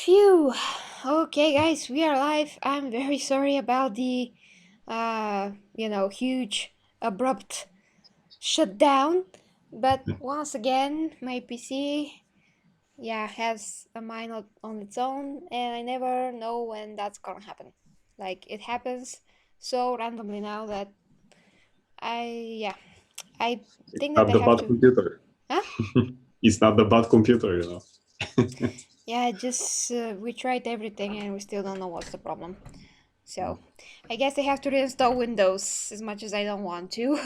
Phew. Okay, guys, we are live. I'm very sorry about the, huge, abrupt shutdown. But once again, my PC, has a mind on its own, and I never know when that's gonna happen. Like, it happens so randomly now that I think that Not I the have bad to. computer. Huh? It's not the bad computer, Yeah, we tried everything and we still don't know what's the problem. So, I guess I have to reinstall Windows as much as I don't want to.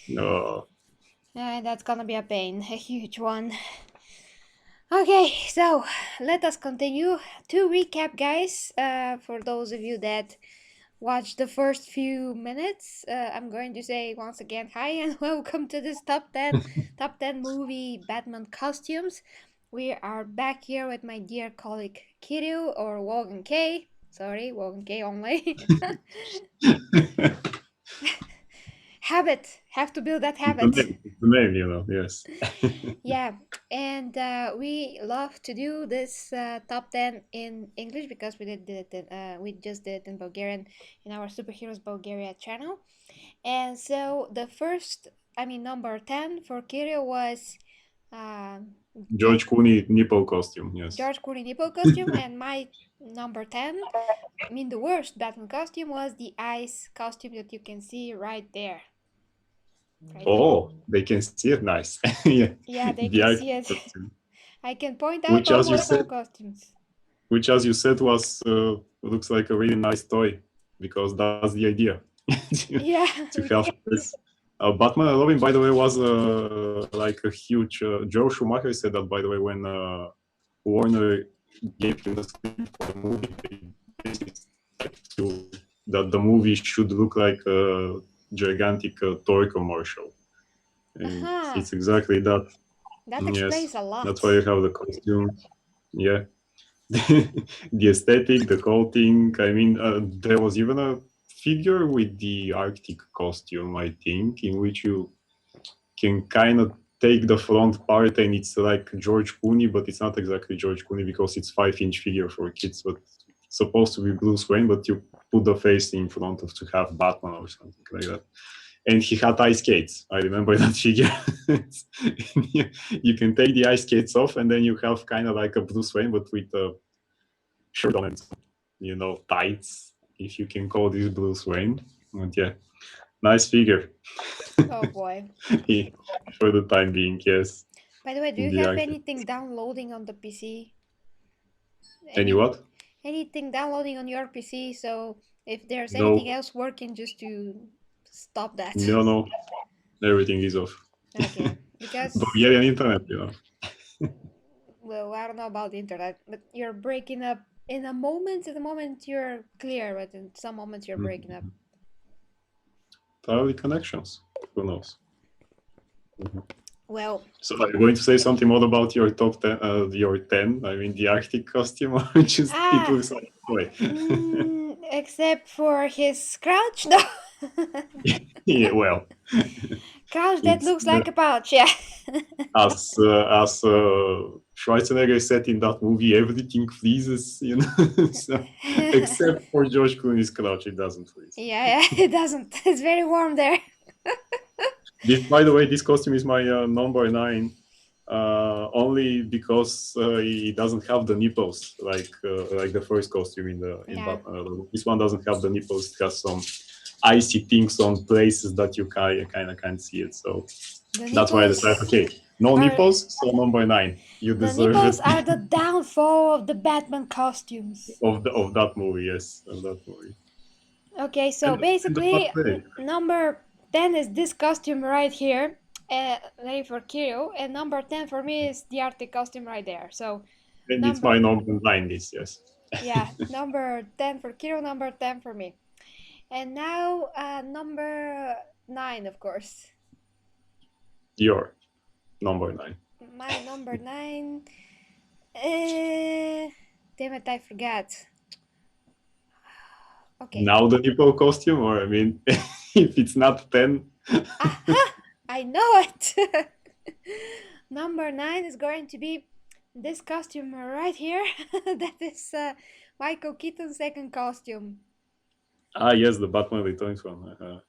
No. That's gonna be a pain, a huge one. Okay, so let us continue. To recap, guys, for those of you that watched the first few minutes, I'm going to say once again hi and welcome to this top 10 movie Batman costumes. We are back here with my dear colleague Kiryu or Wogan K. Sorry, Wogan K only. Habit. Have to build that habit. It's the name, yes. Yeah, and we love to do this top 10 in English because we just did it in Bulgarian in our Superheroes Bulgaria channel. And so the first, number 10 for Kirill was uh, George Clooney nipple costume, yes. George Clooney nipple costume, and my number 10, the worst Batman costume was the ice costume that you can see right there. Right there. Oh, they can see it, nice. Yeah. Yeah, they The can ice see it. costume. I can point out Which, as you almost all said, costumes. was looks like a really nice toy, because that's the idea to, Yeah, to have this. Batman and Robin, by the way, was like a huge. Joe Schumacher said that, by the way, when Warner gave him the script for the movie, they basically said that the movie should look like a gigantic toy commercial. And uh-huh. it's exactly that. That Yes, explains a that's lot. why you have the costume. Yeah. The aesthetic, the coating. There was even a figure with the Arctic costume, I think, in which you can kind of take the front part and it's like George Clooney, but it's not exactly George Clooney because it's 5-inch figure for kids, but it's supposed to be Bruce Wayne, but you put the face in front of to have Batman or something like that. And he had ice skates. I remember that figure. You can take the ice skates off and then you have kind of like a Bruce Wayne, but with a shirt on and, tights, if you can call this Bruce Wayne. But yeah, nice figure. Oh boy. For the time being, yes. By the way, do you The have actor. anything downloading on the PC? Any Any what? anything downloading on your PC? So if there's anything No, else working, just to stop that. no. Everything is off. Okay, because Bulgarian internet. well, I don't know about the internet, but you're breaking up in a moment. At the moment you're clear, but in some moments you're breaking up. Probably connections. Who knows? Well, So are you going to say something more about your top 10, your 10? The Arctic costume, or just it ah, looks like a toy? except for his crouch, no. Yeah, well, Crouch that it's looks like a pouch, yeah. as Schwarzenegger said in that movie, everything freezes. So, except for George Clooney's crouch, it doesn't freeze. Yeah, it doesn't. It's very warm there. By the way, this costume is my number 9. Only because he doesn't have the nipples like the first costume in Yeah. Batman. This one doesn't have the nipples. It has some icy things on places that you kind of can't see it. So The that's why I nipples decided, okay, no are nipples, so number 9. You the deserve nipples it. are the downfall of the Batman costumes. of that movie, yes, of that movie. Okay, so And the basically, first way. number 10 is this costume right here, ready for Kirill, and number 10 for me is the Arctic costume right there. So, And it's number, my number 9, this, yes. yeah, number 10 for Kirill, number 10 for me. And now, number 9, of course. Your number 9. My number 9. Damn it, I forgot. Okay. Now the nipple costume, or if it's not 10. Aha! I know it! Number 9 is going to be this costume right here, that is Michael Keaton's second costume. Ah, yes, the Batman Returns one. Yeah,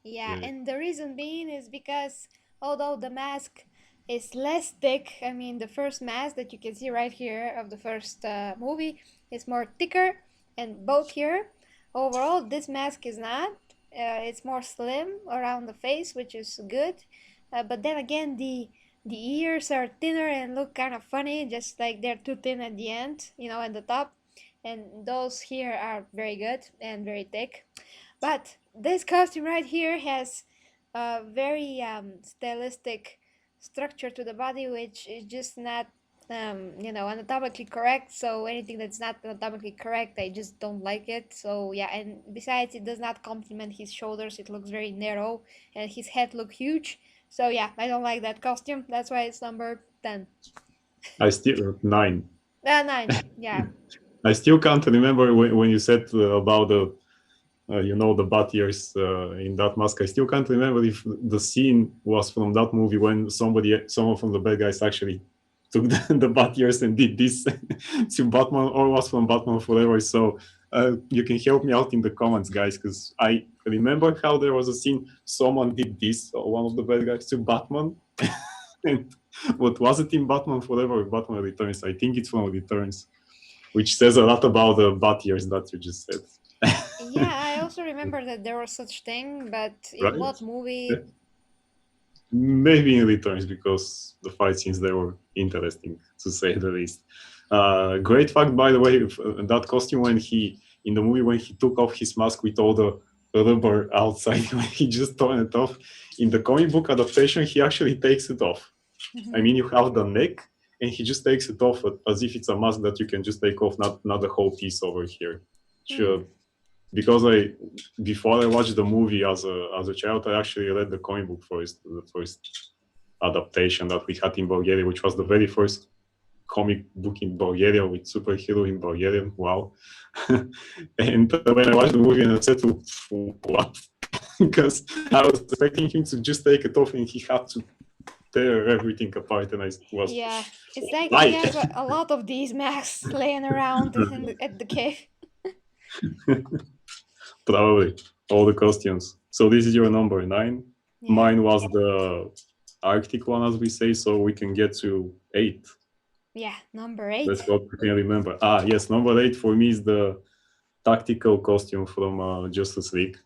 Yeah. and the reason being is because although the mask is less thick, I mean, the first mask that you can see right here of the first movie is more thicker, and both here, overall, this mask is not. It's more slim around the face, which is good. But then again, the ears are thinner and look kind of funny, just like they're too thin at the end, you know, at the top. And those here are very good and very thick. But this costume right here has a very stylistic structure to the body, which is just not, you know, anatomically correct. So anything that's not anatomically correct, I just don't like it. So yeah, and besides, it does not complement his shoulders. It looks very narrow, and his head look huge. So yeah, I don't like that costume. That's why it's number 10. I still 9. 9. Yeah. I still can't remember when you said about the the bat ears in that mask. I still can't remember if the scene was from that movie when someone from the bad guys actually took the bat ears and did this to Batman, or was from Batman Forever. So you can help me out in the comments, guys, because I remember how there was a scene someone did this, one of the bad guys to Batman. And what was it in Batman Forever or Batman Returns? I think it's from Returns, which says a lot about the bat ears that you just said. Yeah, I also remember that there was such thing, but in Right? what movie? Yeah. Maybe in Returns, because the fight scenes there were interesting, to say the least. Great fact, by the way, that costume in the movie when he took off his mask with all the rubber outside, when he just torn it off. In the comic book adaptation, he actually takes it off. I mean, you have the neck, and he just takes it off as if it's a mask that you can just take off, not the whole piece over here. Sure. Because before I watched the movie as a child, I actually read the comic book first, the first adaptation that we had in Bulgaria, which was the very first comic book in Bulgaria with superhero in Bulgarian. Wow! And when I watched the movie, and I said, "What?" Because I was expecting him to just take it off, and he had to tear everything apart, and I was It's like why? he has a lot of these masks laying around at the cave. Probably all the costumes. So this is your number 9. Yeah. Mine was the Arctic one, as we say, so we can get to 8. Yeah, number 8. That's what I can remember. Yes, number 8 for me is the tactical costume from Justice League,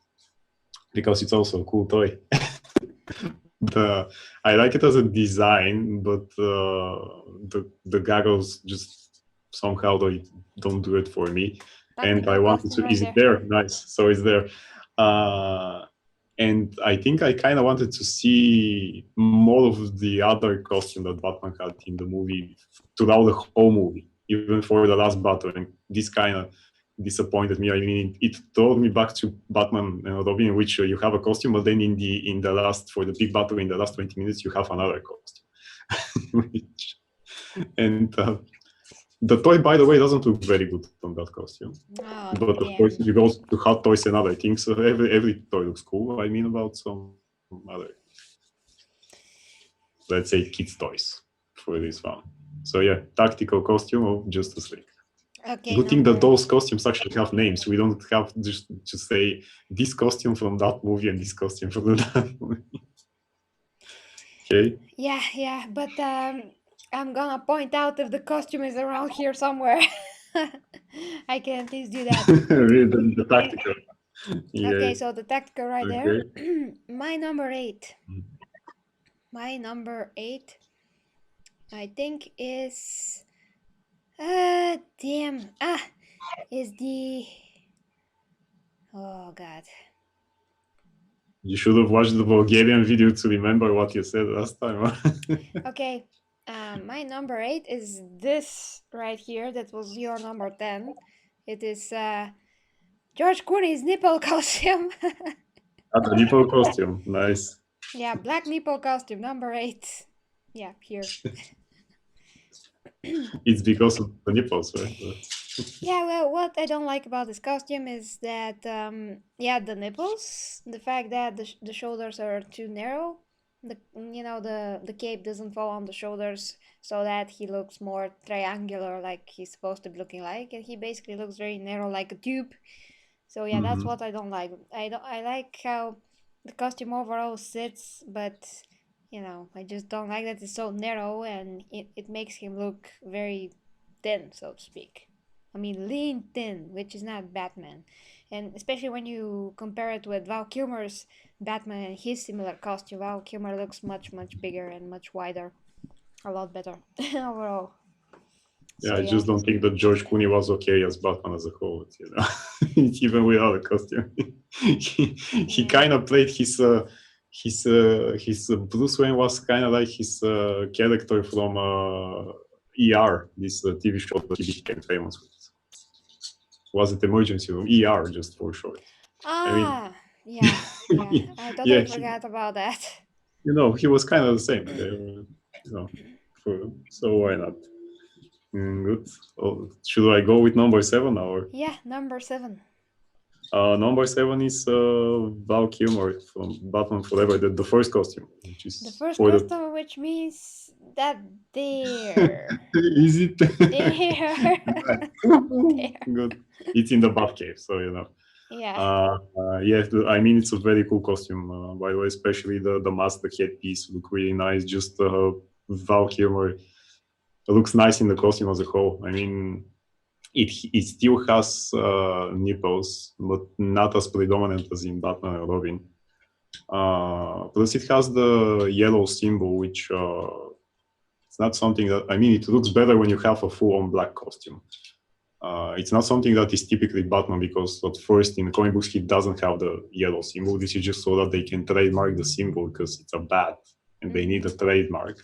because it's also a cool toy. I like it as a design, but the goggles just somehow they don't do it for me. And I wanted to. Is it there? Nice. So it's there. And I think I kind of wanted to see more of the other costume that Batman had in the movie throughout the whole movie, even for the last battle. And this kind of disappointed me. I mean, it told me back to Batman and Robin, in which you have a costume, but then in the last, for the big battle in the last 20 minutes, you have another costume. And the toy, by the way, doesn't look very good on that costume. But of course, you go to Hot Toys and other things, so every toy looks cool. I mean, about some other, let's say, kids' toys for this one. So yeah, tactical costume of Justice League. Okay. Good thing that those costumes actually have names. We don't have just to say this costume from that movie and this costume from that movie. Okay. Yeah, but I'm gonna point out if the costume is around here somewhere. I can at least do that. the tactical. Yeah. Okay, so the tactical right there. My number 8. My number 8, I think, is is the, oh god. You should have watched the Bulgarian video to remember what you said last time. Okay, my number 8 is this right here. That was your number 10. It is George Clooney's nipple costume. The nipple costume, nice. Yeah, black nipple costume, number 8. Yeah, here. It's because of the nipples, right? Yeah, well, what I don't like about this costume is that, the nipples, the fact that the shoulders are too narrow, the cape doesn't fall on the shoulders, so that he looks more triangular, like he's supposed to be looking like, and he basically looks very narrow, like a tube. So yeah, that's what I don't like. I like how the costume overall sits, but I just don't like that it's so narrow, and it makes him look very thin, so to speak. I mean, lean thin, which is not Batman. And especially when you compare it with Val Kilmer's Batman and his similar costume, Val Kilmer looks much, much bigger and much wider. A lot better overall. Yeah, So, I just don't think that George Clooney was okay as Batman as a whole, even without a costume. he kind of played his Bruce Wayne was kind of like his character from ER, this TV show that he became famous with. Was it Emergency Room? ER, just for short. yeah, I totally forgot about that. He was kind of the same. So why not? Good. Should I go with number 7 or? Yeah, number 7. Number 7 is Val Kilmer from Batman Forever, the first costume, which is the first costume, which means that there. Is it? There. Good. It's in the Batcave, so Yeah. Yeah, I mean, it's a very cool costume, by the way, especially the mask, the headpiece look really nice. Just Val Kilmer looks nice in the costume as a whole. I mean, it still has nipples, but not as predominant as in Batman and Robin. Plus, it has the yellow symbol, which it's not something that, I mean, it looks better when you have a full-on black costume. It's not something that is typically Batman, because at first in the comic books he doesn't have the yellow symbol. This is just so that they can trademark the symbol, because it's a bat and they need a trademark.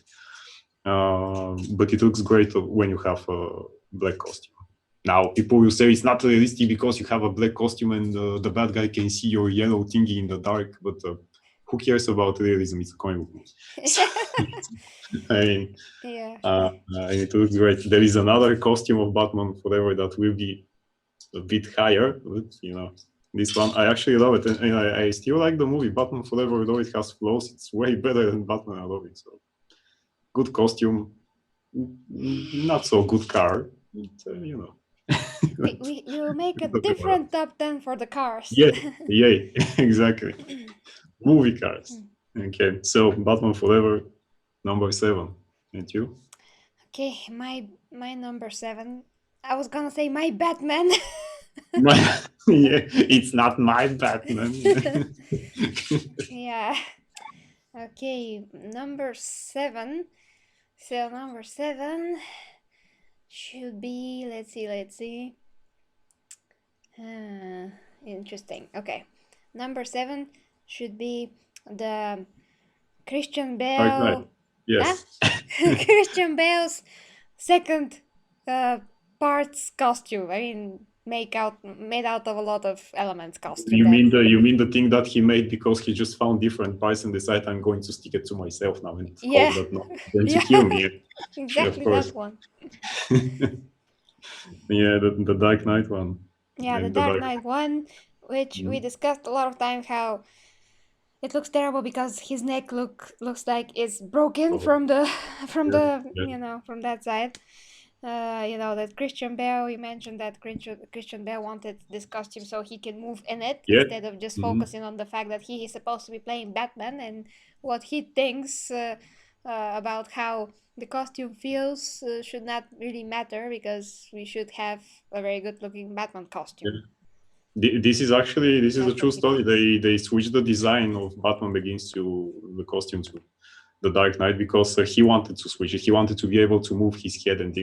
But it looks great when you have a black costume. Now, people will say it's not realistic because you have a black costume and the bad guy can see your yellow thingy in the dark, but who cares about realism? It's a comic book. I mean, it looks great. There is another costume of Batman Forever that will be a bit higher, but this one, I actually love it. And I still like the movie Batman Forever, although it has flaws. It's way better than Batman and Robin. So, good costume, not so good car. We'll make a different top 10 for the cars. Yeah, exactly. Movie cars. Okay, so Batman Forever, number 7. And you? Okay, my number 7. I was gonna say my Batman. It's not my Batman. Yeah. Okay, number 7. So number 7 should be, let's see. Interesting. Okay, number 7 should be the Christian Bale. Yes. Christian Bale's second parts costume. I mean, made out of a lot of elements costume. You mean the thing that he made because he just found different parts and decided I'm going to stick it to myself now and hope that not going to kill me. Exactly, that one. Yeah, the Dark Knight one. Yeah, the Dark Knight one, which we discussed a lot of times, how it looks terrible because his neck looks like it's broken from the from that side. That Christian Bale, you mentioned that Christian Bale wanted this costume so he can move in it instead of just focusing on the fact that he is supposed to be playing Batman and what he thinks about how the costume feels should not really matter, because we should have a very good looking Batman costume. This is a true story. They switched the design of Batman Begins to the costume to the Dark Knight because he wanted to switch it. He wanted to be able to move his head, and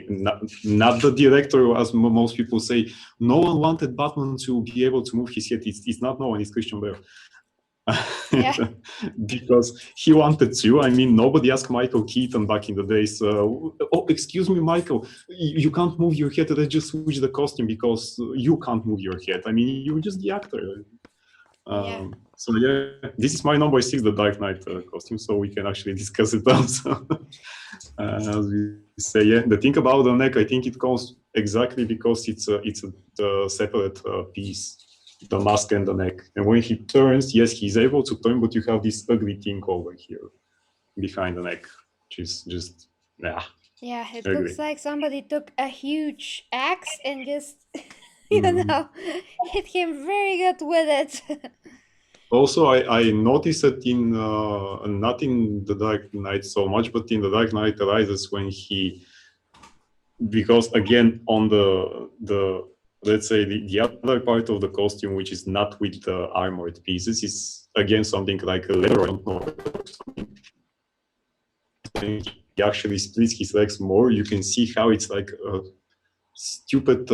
not the director, as most people say. No one wanted Batman to be able to move his head. It's not no one. It's Christian Bale. Because he wanted to. I mean, nobody asked Michael Keaton back in the days, oh, excuse me, Michael, you can't move your head. Let's just switch the costume because you can't move your head. I mean, you're just the actor. So this is my number 6, the Dark Knight costume, so we can actually discuss it also. As we say, the thing about the neck, I think it comes exactly because it's a separate piece, the mask and the neck. And when he turns, yes, he's able to turn, but you have this ugly thing over here. behind the neck, which is just Yeah, it agree. looks like somebody took a huge axe and just, Mhm. hit him very good with it. Also, I noticed that in not in the Dark Knight so much, but in the Dark Knight Rises when he, because again on the let's say the other part of the costume which is not with the armored pieces is again something like a leather. I don't know. He actually splits his legs more. You can see how it's like a stupid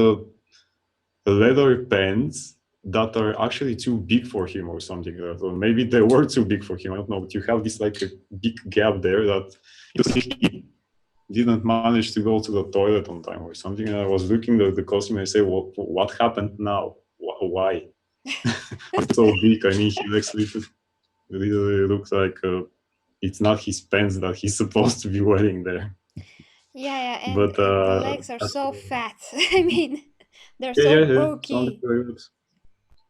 leather pants that are actually too big for him or something like that. Or maybe they were too big for him. I don't know. But you have this like a big gap there that he didn't manage to go to the toilet on time or something. And I was looking at the costume and I say, well, what happened now? Why? It's so big. I mean, he literally looks like it's not his pants that he's supposed to be wearing there. Yeah, and But the legs are so fat. I mean, they're so yeah. Sounds bulky. very good.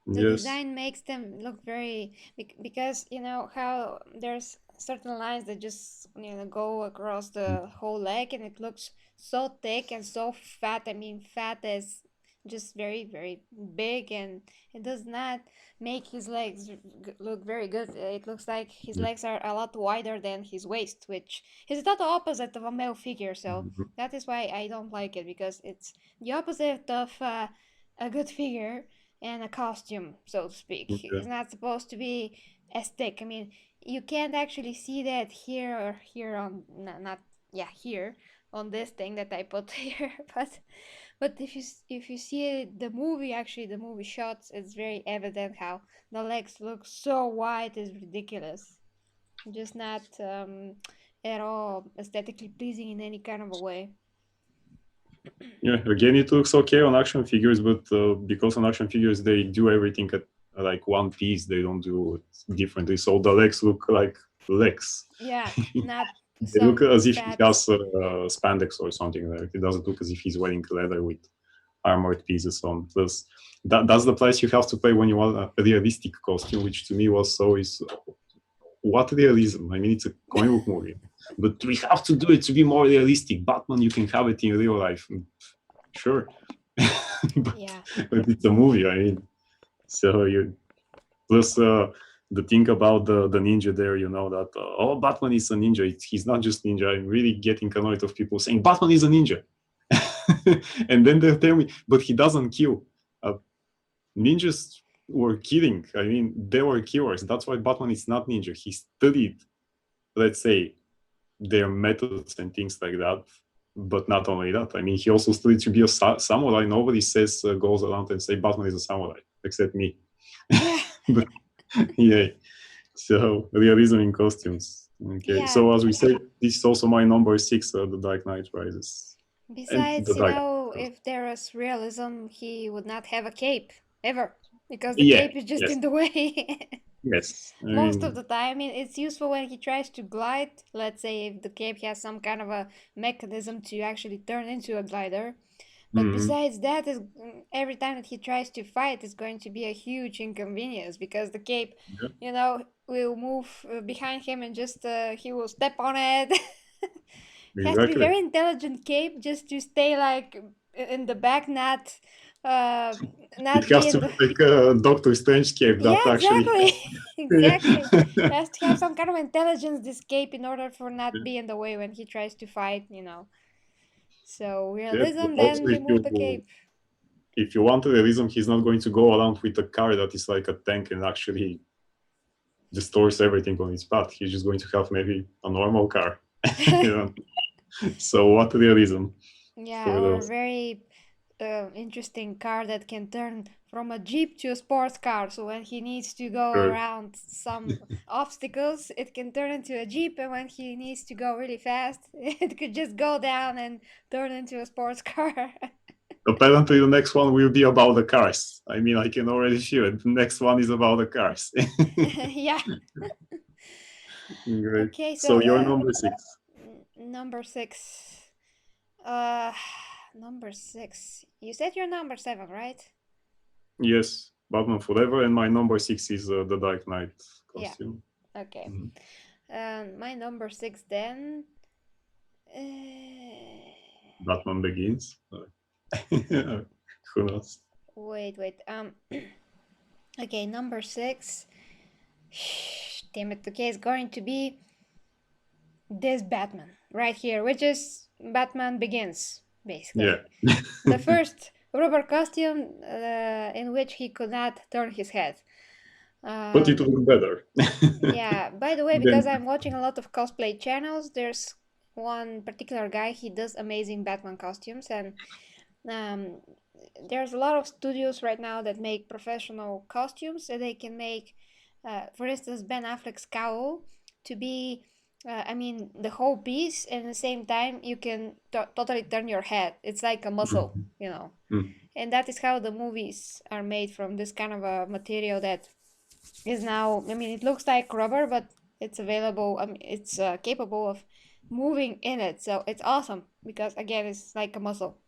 The Yes. design makes them look very because you know how there's certain lines that just go across the whole leg and it looks so thick and so fat. I mean, fat is just very very big and it does not make his legs look very good. It looks like his legs are a lot wider than his waist, which is not the opposite of a male figure. So that is why I don't like it, because it's the opposite of a good figure and a costume, so to speak. Okay. It's not supposed to be as thick. I mean, you can't actually see that here or here on not yeah, here on this thing that I put here, but if you see the movie, actually the movie shots, it's very evident how the legs look so wide. It's ridiculous. Just not at all aesthetically pleasing in any kind of a way. Yeah, again, it looks okay on action figures, but because on action figures they do everything at like one piece, they don't do it differently. So the legs look like legs. Yeah, not They look some as if he fat. has spandex or something. Like it doesn't look as if he's wearing leather with armored pieces on. Plus, that's the price you have to pay when you want a realistic costume, which to me was so is what realism? I mean, it's a comic book movie, but we have to do it to be more realistic. Batman, you can have it in real life, sure, but, Yeah. but it's a movie. I mean, so you plus the thing about the ninja there, you know that oh, Batman is a ninja. He's not just ninja. I'm really getting annoyed of people saying Batman is a ninja, and then they tell me, but he doesn't kill. Ninjas were killing. I mean, they were killers. That's why Batman is not ninja. He studied, let's say, their methods and things like that. But not only that, I mean, he also studied to be a samurai. Nobody says goes around and say Batman is a samurai except me. Yeah. But yeah, so realism in costumes. Okay, Yeah. so as we said, this is also my number 6, The Dark Knight Rises, and The Besides, Dark Knight. if there was realism, he would not have a cape ever, because the Yeah, cape is just yes, in the way. yes. I Most of mean, the time, I mean, it's useful when he tries to glide. Let's say if the cape has some kind of a mechanism to actually turn into a glider. But besides that, is every time that he tries to fight is going to be a huge inconvenience, because the cape, yeah, will move behind him and just he will step on it. He has to be exactly. very intelligent cape just to stay like in the back, uh, It not be has in to the. be like a Doctor Strange cape Yeah, that actually. exactly, exactly. Yeah. He has to have some kind of intelligence, this cape, in order for not be in the way when he tries to fight. So Yeah, but realism, also then remove the cape. if you want realism, he's not going to go around with a car that is like a tank and actually destroys everything on its path. He's just going to have maybe a normal car. You know? So what realism Yeah, for or a those? very interesting car that can turn from a jeep to a sports car. So when he needs to go Sure. around some obstacles, it can turn into a jeep, and when he needs to go really fast, it could just go down and turn into a sports car. Apparently, the next one will be about the cars. I mean, I can already feel it. The next one is about the cars. Yeah. Great. Okay, So so you're number 6. number 6. Uh, number 6. You said you're number 7, right? Yes, Batman Forever, and my number 6 is the Dark Knight Yeah. costume. Okay. Mhm. My number 6 then. Batman Begins. Who knows? Wait. Okay, number 6. Damn it. Okay, it's going to be this Batman right here, which is Batman Begins, basically. Yeah. The first rubber costume in which he could not turn his head. But it looked better. Yeah, by the way, Then- because I'm watching a lot of cosplay channels, there's one particular guy, he does amazing Batman costumes, and um, there's a lot of studios right now that make professional costumes, and they can make, for instance, Ben Affleck's cowl to be, I mean, the whole piece, and at the same time, you can totally turn your head. It's like a muscle, you know. Mm. And that is how the movies are made, from this kind of a material that is now, I mean, it looks like rubber, but it's available, I mean, it's capable of moving in it. So it's awesome because, again, it's like a muscle.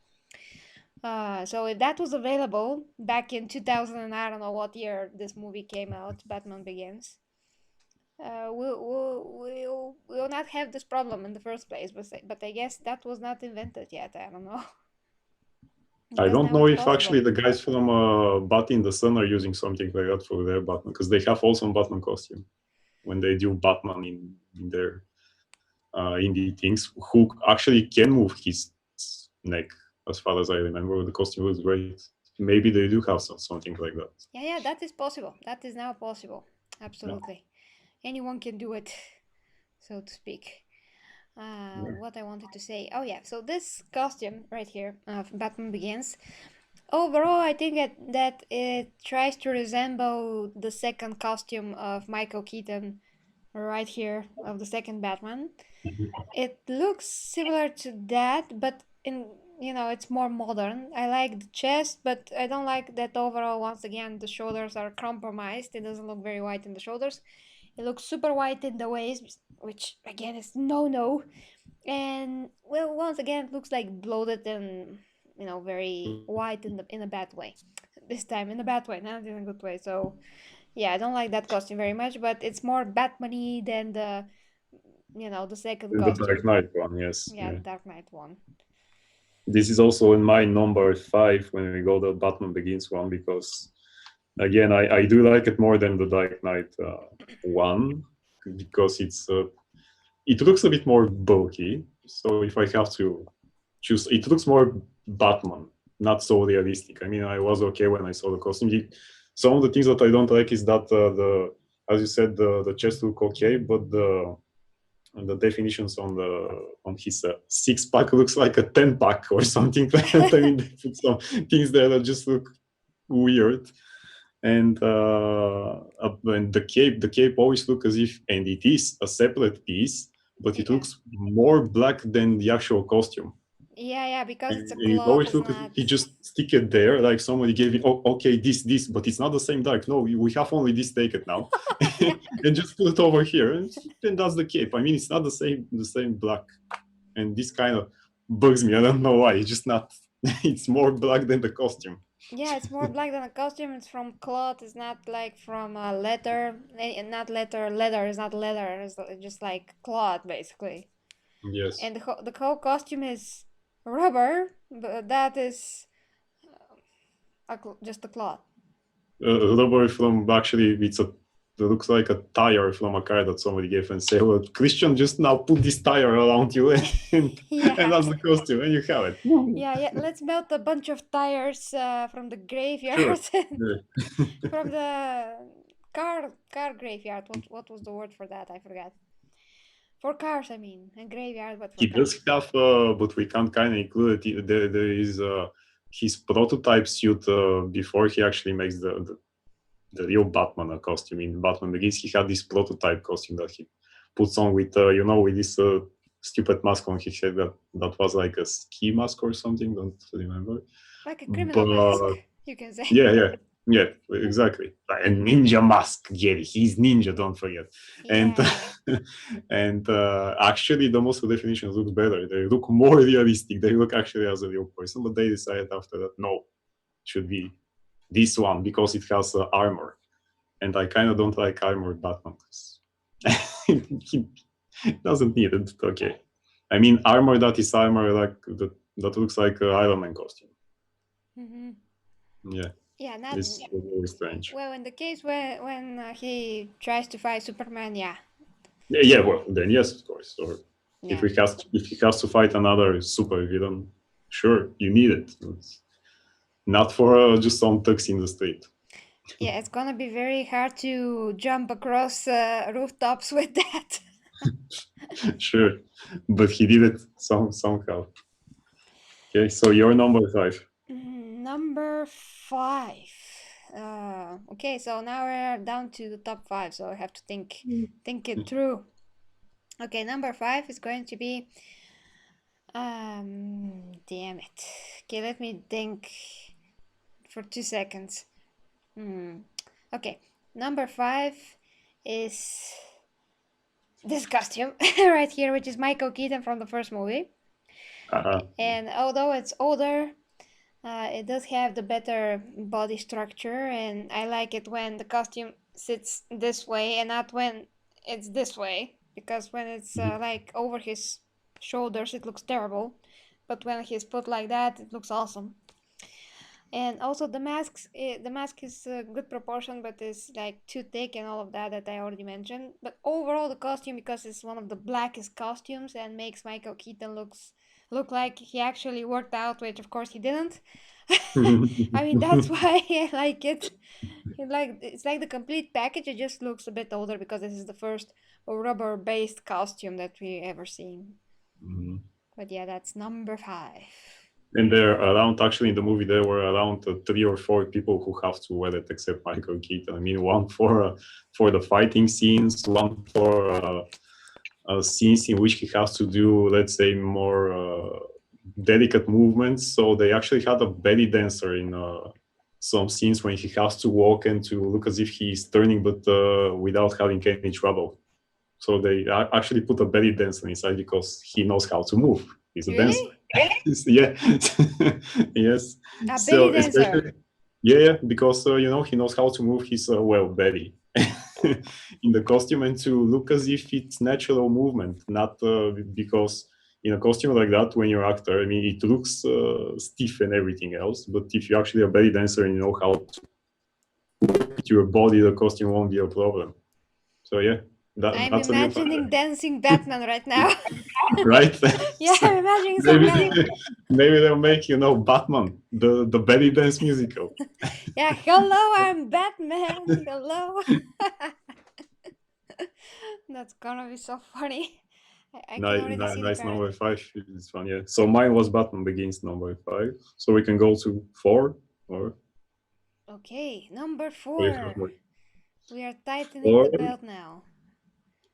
So if that was available back in 2000, and I don't know what year this movie came out, Batman Begins, we'll not have this problem in the first place. But I guess that was not invented yet. I don't know. I Because don't now know it's if possible. actually the guys from Bat in the Sun are using something like that for their Batman, because they have also a Batman costume when they do Batman in their indie things, who actually can move his neck. As far as I remember, the costume looks great. Maybe they do have something like that. Yeah, that is possible. That is now possible. Absolutely. Anyone can do it, so to speak. What I wanted to say. Oh yeah, so this costume right here of Batman Begins. Overall, I think that it tries to resemble the second costume of Michael Keaton right here, of the second Batman. It looks similar to that, but it's more modern. I like the chest, but I don't like that overall. Once again, the shoulders are compromised. It doesn't look very white in the shoulders. It looks super white in the waist, which again is no. And well, once again, it looks like bloated and very white in a bad way. This time in a bad way, not in a good way. So yeah, I don't like that costume very much, but it's more Batman-y than the second The costume. Dark Knight one, yes. Yeah, the Dark Knight one. This is also in my number 5 when we go the Batman Begins one, because again, I do like it more than the Dark Knight one, because it looks a bit more bulky. So if I have to choose, it looks more Batman, not so realistic. I mean, I was okay when I saw the costume. Some of the things that I don't like is that as you said, the chest look okay, but the definitions on his 6-pack looks like a 10-pack or something like that. I mean, they put some things there that just look weird. And the cape always looks as if, and it is a separate piece, but it looks more black than the actual costume. Yeah, because it's a And it cloth. always It's looks as if not. he just stick it there, like somebody gave it, oh, okay, this, but it's not the same dark. No, we have only this, take it now. And just put it over here. And then that's the cape. I mean, it's not the same black. And this kind of bugs me. I don't know why. It's just not, it's more black than the costume. Yeah, it's more black than a costume. It's from cloth. It's not like from leather. Not leather. Leather is not leather. It's just like cloth, basically. Yes. And the whole costume is rubber, but that is just a cloth. Rubber from, actually, it looks like a tire from a car that somebody gave and say, well, Christian, just now put this tire around you and that's the costume, and you have it. Yeah. Let's melt a bunch of tires from the graveyard. Sure. From the car graveyard. What was the word for that? I forgot. For cars, I mean, and graveyard, but for He cars. does have, but we can't kind of include it. There is his prototype suit before he actually makes the real Batman costume. In Batman Begins, he had this prototype costume that he puts on with, with this stupid mask on his head that was like a ski mask or something. Don't remember. Like a criminal mask, you can say. Yeah, exactly. A ninja mask, Jerry. He's ninja, don't forget. Yeah. And actually, the muscle definitions look better. They look more realistic. They look actually as a real person. But they decided after that, no, it should be this one because it has armor. And I kind of don't like armored Batman. he doesn't need it. Okay. I mean, armor that is armor, like that looks like an Iron Man costume. Yeah. Yeah, not It's very strange. well in the case when he tries to fight Superman. Yeah. Yeah. Well, then yes, of course. Or Yeah. if he has to fight another super villain, sure, you need it. It's not for just some thugs in the street. Yeah, it's gonna be very hard to jump across rooftops with that. Sure, but he did it somehow. Okay, so you're number 5. Number 5. Okay, so now we're down to the top 5, so I have to think it through. Okay, number 5 is going to be damn it. Okay, let me think for 2 seconds. Okay, number 5 is this costume right here, which is Michael Keaton from the first movie. And although it's older, it does have the better body structure, and I like it when the costume sits this way and not when it's this way, because when it's like over his shoulders it looks terrible, but when he's put like that it looks awesome. And also the mask is a good proportion, but it's like too thick and all of that I already mentioned. But overall the costume, because it's one of the blackest costumes and makes Michael Keaton look like he actually worked out, which of course he didn't. I mean, that's why I like it. It's like the complete package. It just looks a bit older because this is the first rubber-based costume that we ever seen. But yeah, that's number 5. And there around, actually in the movie, there were around 3 or 4 people who have to wear it except Michael Keaton. I mean, one for the fighting scenes, one for scenes in which he has to do, let's say, more delicate movements. So they actually had a belly dancer in some scenes when he has to walk and to look as if he's turning, but without having any trouble. So they actually put a belly dancer inside because he knows how to move. He's a dancer. Yeah. Yes. A belly dancer. Yeah, because he knows how to move his belly in the costume and to look as if it's natural movement, not because in a costume like that, when you're an actor, I mean, it looks stiff and everything else. But if you're actually a belly dancer and you know how to move your body, the costume won't be a problem. So yeah. I'm imagining dancing Batman right now. Right? Yeah, I'm imagining something. Maybe they'll make, Batman, the belly dance musical. Yeah, hello, I'm Batman. Hello. That's gonna be so funny. I can already see nice number 5. It's fun, yeah. So mine was Batman Begins, number 5. So we can go to 4, or? Okay, number 4. We are tightening the belt now.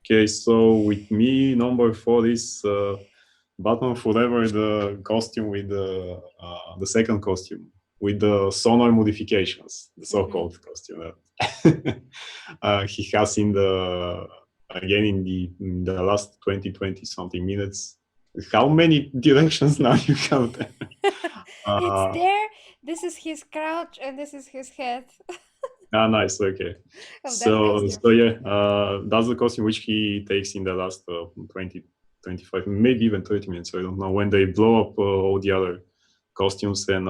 Okay, so with me, number 4 is Batman Forever, the costume with the second costume with the sonar modifications, the so-called costume that he has in the last 20 something minutes. How many directions now you have there? It's there. This is his crouch and this is his head. Nice. Okay. So yeah, that's the costume which he takes in the last 20, 25, maybe even 30 minutes. I don't know, when they blow up all the other costumes, and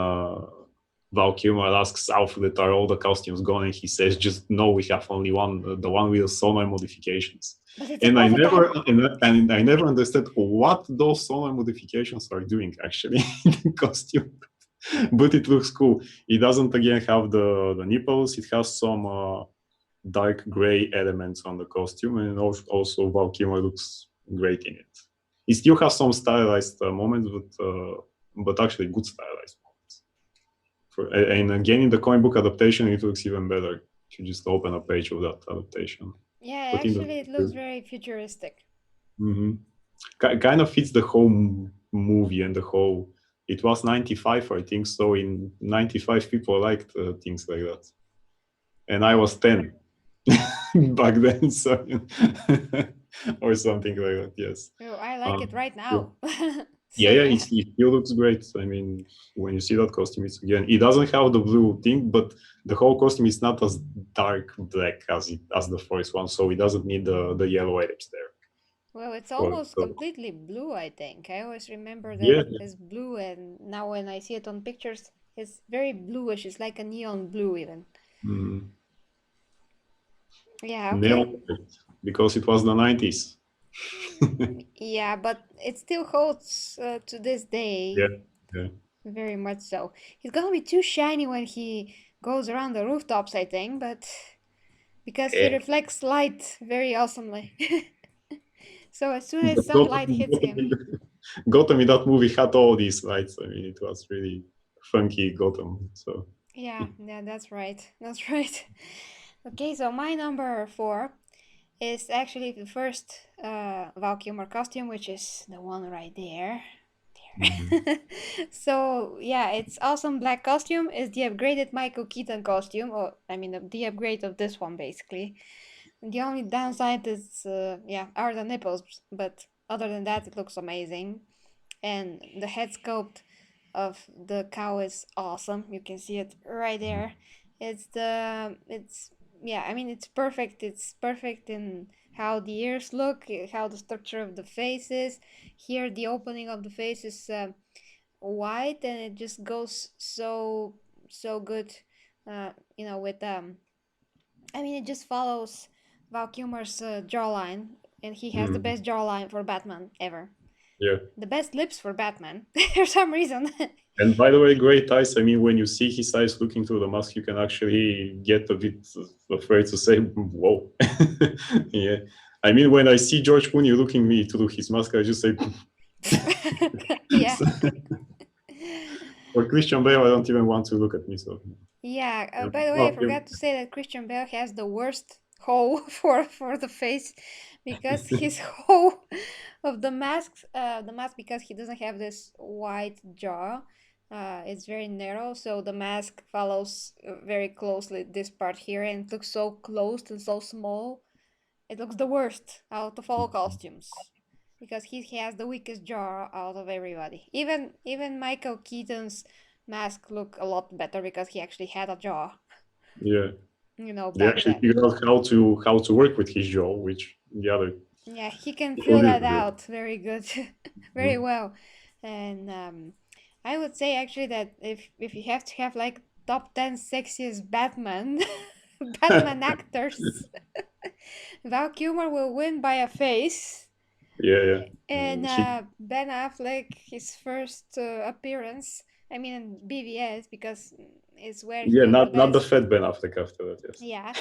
Val Kilmer asks Alfred, "Are all the costumes gone?" And he says, "Just no, we have only one, the one with sonar modifications." And I never understood what those sonar modifications are doing actually in the costume. But it looks cool. It doesn't again have the nipples. It has some dark gray elements on the costume, and also Val Kilmer looks great in it. It still has some stylized moments, but actually good stylized moments. And again, in the comic book adaptation, it looks even better. If you just open a page of that adaptation. Yeah, actually, it looks very futuristic. Kind of fits the whole movie and the whole. It was 95, I think. So in 95, people liked things like that. And I was 10 back then, so or something like that, yes. Oh, I like it right now. So, Yeah, it still looks great. I mean, when you see that costume, it's again, it doesn't have the blue thing, but the whole costume is not as dark black as the first one, so it doesn't need the yellow edge there. well, it's But, almost completely blue, I think. I always remember that yeah, it's blue, and now when I see it on pictures, it's very bluish. It's like a neon blue, even. mm, Yeah, okay. neon, because it was the 90s. Yeah, but it still holds to this Yeah, day, yeah. very much so. He's gonna be too shiny when he goes around the rooftops, I think, but because he Eh, reflects light very awesomely. So as soon as but sunlight hits him. Gotham in that movie had all these lights. I mean, it was really funky Gotham. So Yeah, yeah, that's right. That's right. Okay, so my number 4 is actually the first Val Kilmer costume, which is the one right there. mhm. So yeah, it's awesome black costume. Is the upgraded Michael Keaton costume, or I mean the upgrade of this one basically. The only downside is yeah are the nipples, but other than that, it looks amazing. And the head sculpt of the cow is awesome. You can see it right there. It's yeah, I mean it's perfect. It's perfect in how the ears look, how the structure of the face is. Here the opening of the face is white, and it just goes so good with I mean it just follows Val Kilmer's jawline, and he has the Mhm. best jawline for Batman ever, Yeah. the best lips for Batman for some reason. And by the way, great eyes. I mean, when you see his eyes looking through the mask, you can actually get a bit afraid to say, "Whoa!" Yeah. I mean, when I see George Clooney looking me through his mask, I just say, Yeah. "For Christian Bale, I don't even want to look at me." So, Yeah. yeah. By the way, I Well, yeah. forgot to say that Christian Bale has the worst hole for the face, because his hole of the mask, because he doesn't have this wide jaw. It's very narrow, so the mask follows very closely this part here, and it looks so closed and so small. It looks the worst out of all costumes, because he has the weakest jaw out of everybody. Even Michael Keaton's mask looked a lot better because he actually had a jaw, Yeah. They back actually then. figured out how to work with his jaw, which the other Yeah, he can people fill that didn't do. out very good, very Mhm. well. And I would say actually that if you have to have like top 10 sexiest Batman Batman actors, Val Kilmer will win by a face. Yeah, yeah. And He, Ben Affleck, his first appearance, I mean in BVS, because it's where he yeah, looked the not the best. fat Ben Affleck after that. Yes. Yeah,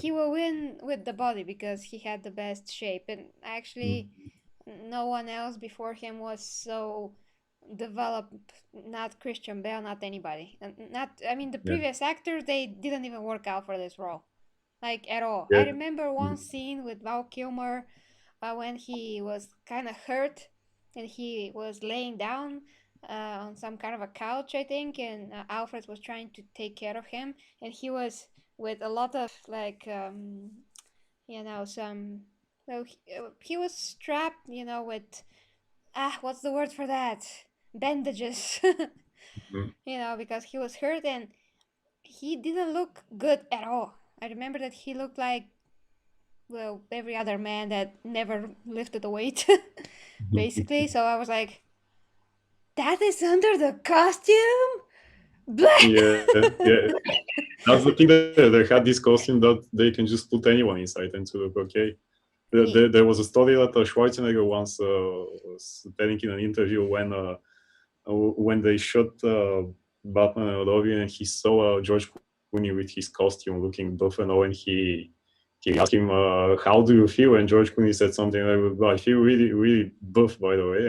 he will win with the body because he had the best shape. And actually, Mm. no one else before him was so developed. Not Christian Bale, not anybody. And not, I mean, the Yeah, previous actors, they didn't even work out for this role. Like at all. I yeah. remember one Mm. scene with Val Kilmer when he was kind of hurt and he was laying down on some kind of a couch, I think, and Alfred was trying to take care of him, and he was with a lot of like, some. Well, he was strapped, with what's the word for that? Bandages, Mm. because he was hurt and he didn't look good at all. I remember that he looked like, well, every other man that never lifted a weight, basically. So I was like, that is under the costume? Blah! Yeah, yeah. That's the thing that they had this costume that they can just put anyone inside and to look okay. There was a story that Schwarzenegger once was telling in an interview when they shot Batman and Robin and he saw George Clooney with his costume looking buff and all, and he asked him, "How do you feel?" And George Clooney said something like, "Well, I feel really, really buff, by the way."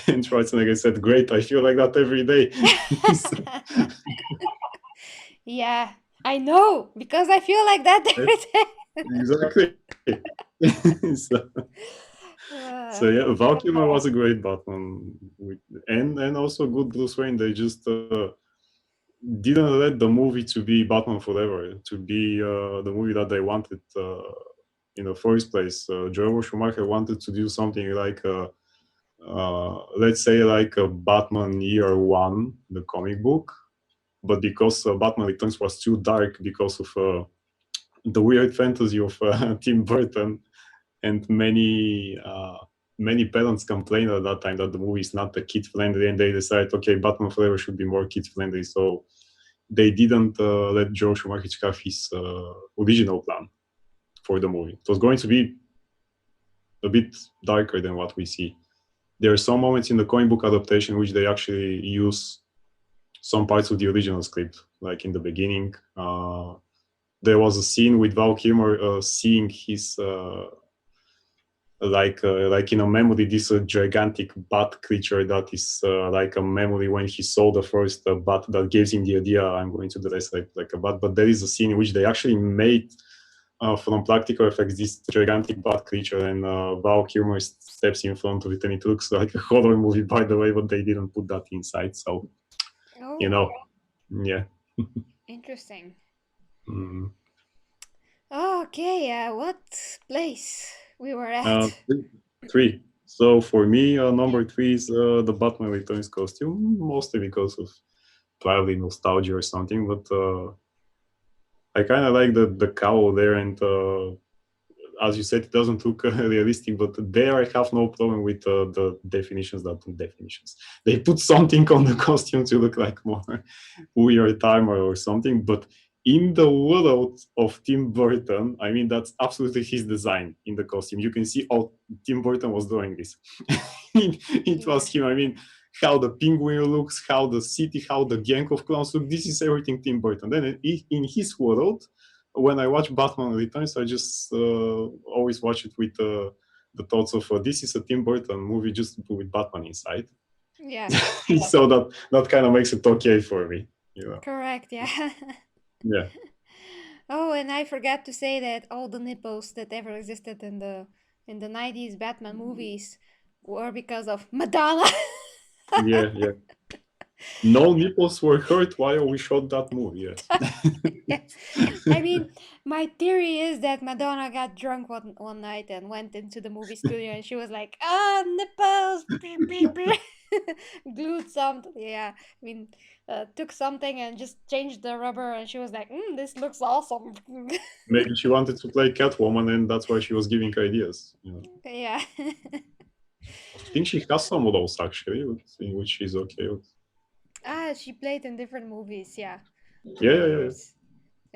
And Schwarzenegger said, "Great, I feel like that every day." Yeah, I know, because I feel like that Exactly. so, so yeah, Val Kilmer was a great Batman, and also good Bruce Wayne. They just didn't let the movie to be Batman Forever, to be the movie that they wanted in the first place. Joel Schumacher wanted to do something like let's say like a Batman Year One, the comic book, but because Batman Returns was too dark because of the weird fantasy of Tim Burton, and many parents complained at that time that the movie is not kid friendly, and they decided, okay, Batman Forever should be more kid friendly. So they didn't let Joe Schumacher have his original plan for the movie. It was going to be a bit darker than what we see. There are some moments in the comic book adaptation which they actually use some parts of the original script, like in the beginning. There was a scene with Val Kilmer seeing his like in a memory, this gigantic bat creature that is like a memory when he saw the first bat that gives him the idea, I'm going to dress like a bat. But there is a scene in which they actually made from practical effects this gigantic bat creature, and Val Kilmer steps in front of it, and it looks like a horror movie, by the way, but they didn't put that inside. So, you know, yeah. Interesting. Mm. Okay, what place we were at? 3. So for me, number 3 is the Batman Returns costume, mostly because of probably nostalgia or something. But I kind of like the cowl there, and as you said, it doesn't look realistic. But there, I have no problem with the definitions. They put something on the costume to look like more weird timer or something. But in the world of Tim Burton, I mean, that's absolutely his design in the costume. You can see, oh, Tim Burton was doing this. it was him. I mean, how the penguin looks, how the city, how the gang of clowns look. This is everything Tim Burton. Then in his world, when I watch Batman Returns, I just always watch it with the thoughts of this is a Tim Burton movie just with Batman inside. Yeah. So that kind of makes it okay for me. Correct, yeah. Yeah. Oh, and I forgot to say that all the nipples that ever existed in the 90s Batman movies were because of Madonna. Yeah. No nipples were hurt while we shot that movie. Yes. Yeah. I mean, my theory is that Madonna got drunk one night and went into the movie studio and she was like, nipples, glued something. Yeah, I mean, took something and just changed the rubber and she was like, this looks awesome. Maybe she wanted to play Catwoman, and that's why she was giving ideas. Yeah. I think she has some of those actually, in which she's okay with. She played in different movies. Yeah. Yeah.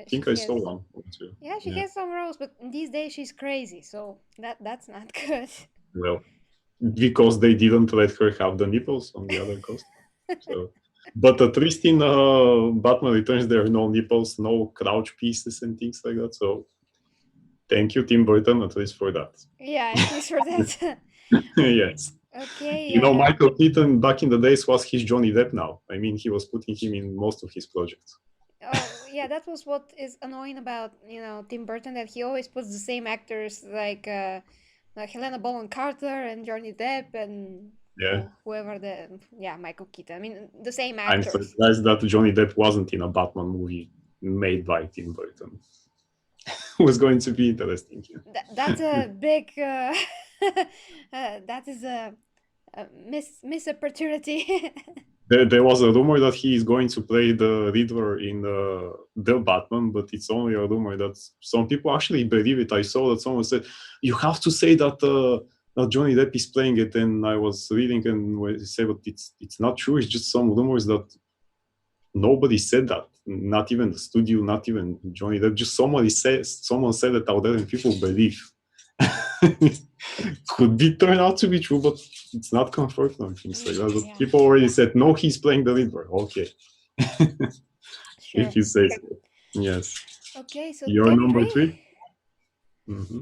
I think I She saw has. one or two. Yeah, she Yeah. has some roles, but these days she's crazy, so that's not good. Well, because they didn't let her have the nipples on the other costume. So, but at least in Batman Returns, there are no nipples, no crouch pieces, and things like that. So, thank you, Tim Burton, at least for that. Yeah, at least for that. Yes. Okay. You know, Michael Keaton back in the days was his Johnny Depp now. I mean, he was putting him in most of his projects. Oh, yeah, that was what is annoying about, Tim Burton, that he always puts the same actors like Helena Bonham Carter and Johnny Depp and Yeah. whoever Michael Keaton. I mean, the same I'm actors. surprised that Johnny Depp wasn't in a Batman movie made by Tim Burton. It was going to be interesting. That's a big that is a miss opportunity. There was a rumor that he is going to play the Riddler in the Batman, but it's only a rumor that some people actually believe it. I saw that someone said, you have to say that Johnny Depp is playing it, and I was reading and they say, but it's not true. It's just some rumors that nobody said that. Not even the studio, not even Johnny Depp. Just someone said it out there, and people believe. Could be turned out to be true, but it's not confirmed or things like that. But Yeah. people already said, no, he's playing the Riddler. Okay. Sure. If you say so. Yes. Okay, so Your top number three? 3? Mm-hmm.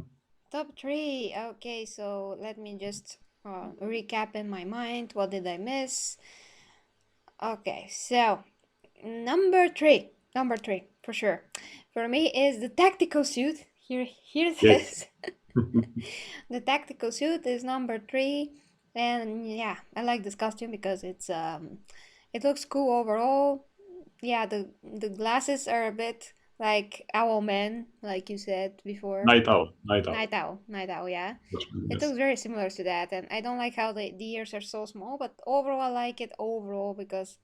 Top three. Okay, so let me just recap in my mind. What did I miss? Okay, so number three for sure. For me is the tactical suit. Here it Yes. is. The tactical suit is number three, and yeah, I like this costume because it looks cool overall. Yeah, the glasses are a bit like owl man, like you said before. Night Owl. Night Owl. Night owl, yeah. It Yes. looks very similar to that, and I don't like how the ears are so small, but overall I like it overall because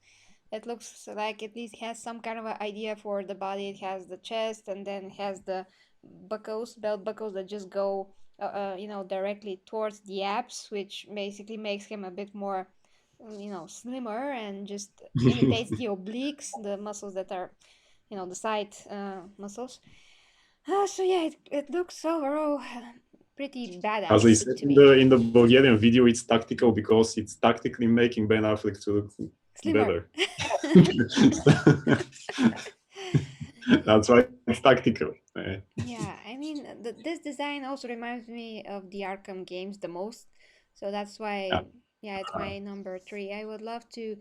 it looks like at least has some kind of an idea for the body. It has the chest, and then it has the belt buckles that just go, directly towards the abs, which basically makes him a bit more, slimmer and just imitates the obliques, the muscles that are, the side muscles. So yeah, it looks overall pretty As I badass said to in me. the Bulgarian video, it's tactical because it's tactically making Ben Affleck to look Slimmer. better. That's why it's tactical. Yeah, I mean, this design also reminds me of the Arkham games the most, so that's why, yeah, it's my number 3. I would love to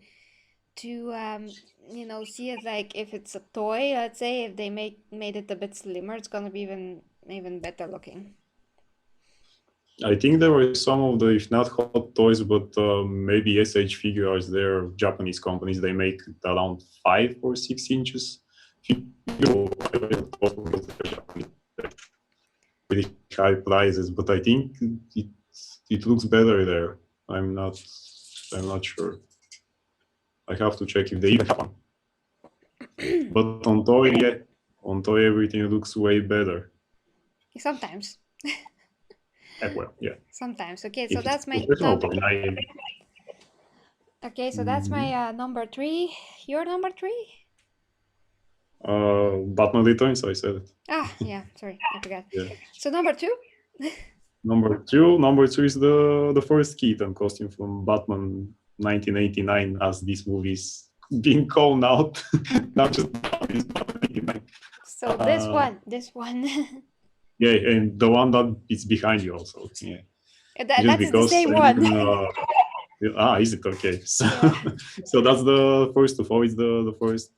see it like if it's a toy. Let's say if they made it a bit slimmer, it's gonna be even better looking. I think there were some of the, if not hot toys, but maybe SH figures. They're Japanese companies. They make around 5 or 6 inches. Pretty high prices, but I think it looks better there. I'm not sure. I have to check if they even have one. But on toy everything looks way better. Sometimes. Well, yeah. Sometimes. Okay, If so it's that's my professional top. toy, Okay, so that's my number 3. Your number 3? Batman Returns, I said it. Ah, yeah. Sorry, I forgot. Yeah. So number 2? Number two is the first Keaton costume from Batman 1989, as this movie is being called out. Not just Batman, it's Batman 89. So this one. Yeah, and the one that is behind you also. Yeah. That is the same one. Is it okay? So, Yeah. so that's the first of all. It's the first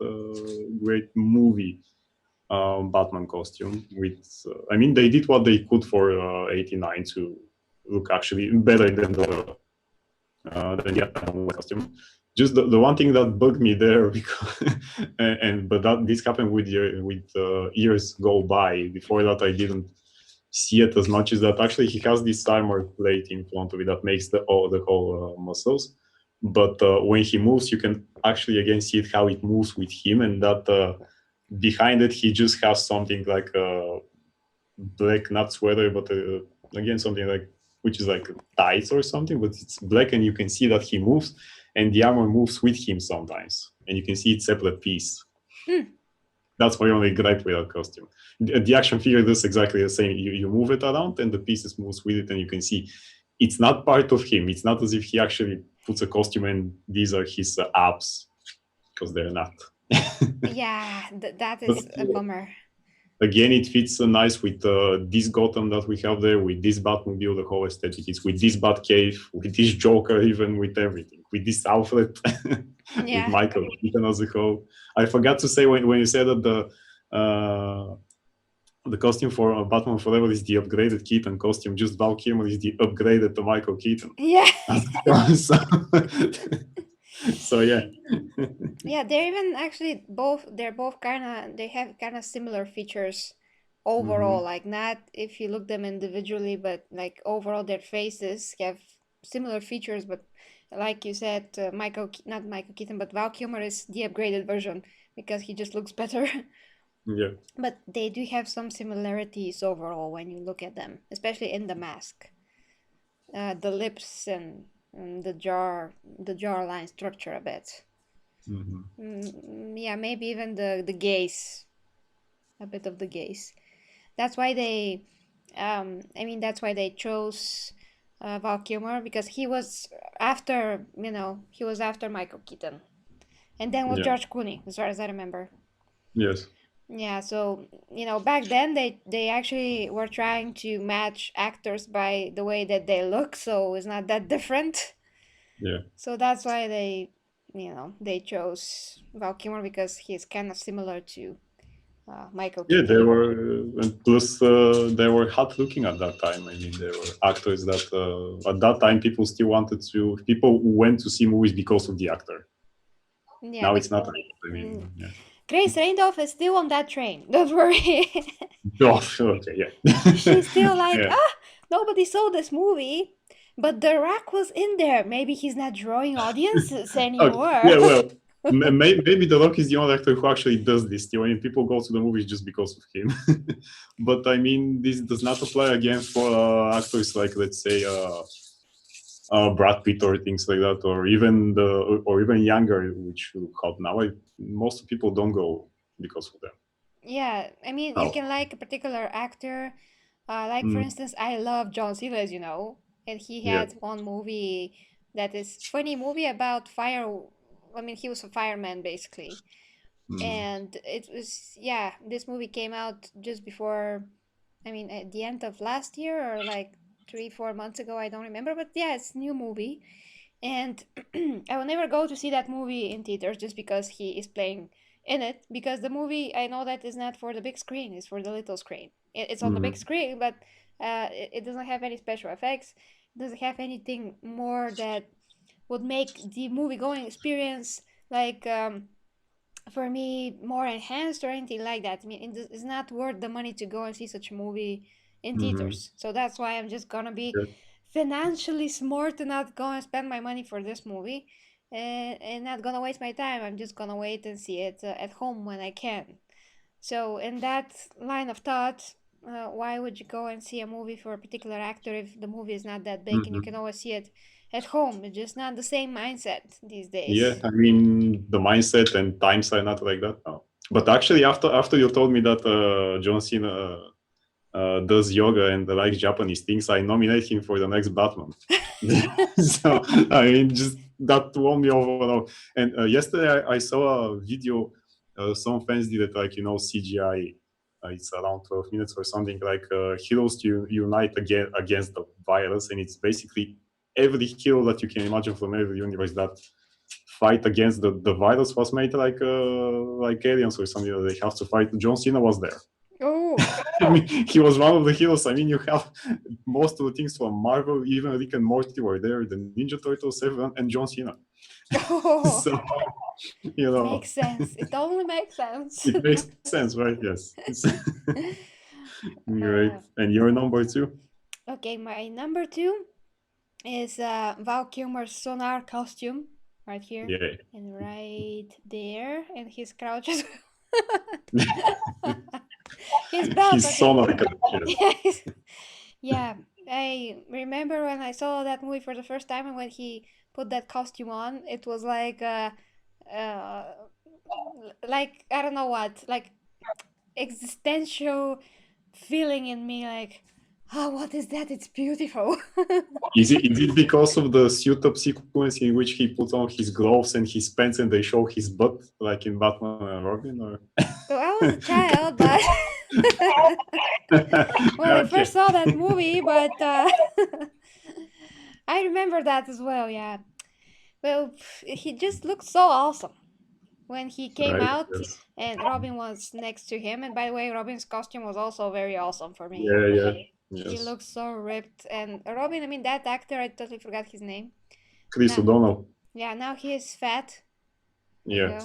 great movie Batman costume. With I mean, they did what they could for '89 to look actually better than the costume. Just the one thing that bugged me there, because but this happened with years go by. Before that, I didn't see it as much, is that actually he has this armor plate in front of it that makes the whole muscles. But when he moves, you can actually again see it, how it moves with him, and that behind it he just has something like a black, not sweater, but again something like, which is like tights or something, but it's black, and you can see that he moves, and the armor moves with him sometimes, and you can see it's separate piece. That's my only gripe with that costume. The action figure does exactly the same. You move it around, and the pieces moves with it, and you can see it's not part of him. It's not as if he actually puts a costume and these are his abs, because they're not. Yeah, that is a bummer. Again, it fits nice with this Gotham that we have there, with this Batmobile, the whole aesthetic. It's with this Batcave, with this Joker, even with everything, with this Alfred, Yeah. with Michael Keaton as a whole. I forgot to say when you said that the costume for Batman Forever is the upgraded Keaton costume, just Val Kilmer is the upgraded to Michael Keaton. Yeah. So yeah. Yeah, they're even actually they're both they have kind of similar features overall. Like, not if you look them individually, but like overall their faces have similar features. But like you said, not Michael Keaton, but Val Kilmer is the upgraded version because he just looks better. Yeah. But they do have some similarities overall when you look at them, especially in the mask. The lips and the jawline structure a bit. Yeah, maybe even the gaze, a bit of the gaze. That's why they, that's why they chose Val Kilmer, because he was after Michael Keaton, and then was George Clooney, as far as I remember. Yes. Yeah, so back then they actually were trying to match actors by the way that they look, so it's not that different. Yeah. So that's why they chose Val Kilmer, because he's kind of similar to Michael Keaton. Yeah, they were, and plus they were hot looking at that time. I mean, there were actors that at that time people went to see movies because of the actor. Yeah, now it's not. I mean, yeah. Grace Randolph is still on that train. Don't worry. Oh, okay, yeah. She's still like, Yeah. nobody saw this movie, but The Rock was in there. Maybe he's not drawing audiences anymore. Yeah, well, maybe The Rock is the only actor who actually does this. I mean, people go to the movies just because of him. But I mean, this does not apply again for actors like, let's say, Brad Pitt or things like that, or even younger, which look hot now. Most people don't go because of them. Yeah, I mean, you can like a particular actor. Like, for instance, I love John Cena, as you know, and he Yeah. had one movie that is funny movie about fire. I mean, he was a fireman basically, and it was, yeah, this movie came out just before, I mean, at the end of last year or like 3 4 months ago. I don't remember, but yeah, it's a new movie, and I will never go to see that movie in theaters just because he is playing in it, because the movie, I know that is not for the big screen, it's for the little screen. It's on the big screen, but it doesn't have any special effects. It doesn't have anything more that would make the movie going experience like, for me, more enhanced or anything like that. I mean, it's not worth the money to go and see such a movie in theaters. So that's why I'm just gonna be financially smart to not go and spend my money for this movie, and not gonna waste my time. I'm just gonna wait and see it at home when I can. So, in that line of thought, why would you go and see a movie for a particular actor if the movie is not that big and you can always see it at home? It's just not the same mindset these days. Yeah, I mean, the mindset and times are not like that now. But actually, after you told me that John Cena does yoga and likes Japanese things, I nominate him for the next Batman. So I mean, just that won me over. And yesterday I saw a video. Some fans did it, like, CGI. It's around 12 minutes or something, like heroes to unite against the virus, and it's basically every hero that you can imagine from every universe that fight against the virus was made like aliens or something that they have to fight. John Cena was there. Oh, I mean, he was one of the heroes. I mean, you have most of the things from Marvel, even Rick and Morty were there, the Ninja Turtles, everyone, and John Cena. oh, So, makes sense. It only makes sense. it makes sense, right? Yes. Great. And your number two? Okay, my number two is Val Kilmer's sonar costume right here. Yeah. And right there, and his crouches. His belt. His sonar costume. Yes. Yeah, I remember when I saw that movie for the first time, and when he put that costume on, it was like like, I don't know what, like existential feeling in me, like, oh, what is that? It's beautiful. Is it because of the suit up sequence in which he puts on his gloves and his pants and they show his butt, like in Batman and Robin? Or? Well, I was a child, but when I first saw that movie, but I remember that as well, yeah. Well, he just looked so awesome when he came out, Yes. and Robin was next to him. And by the way, Robin's costume was also very awesome for me. Yeah. He Yes. looks so ripped. And Robin, I mean, that actor, I totally forgot his name. Chris O'Donnell. Yeah, now he is fat. Yeah.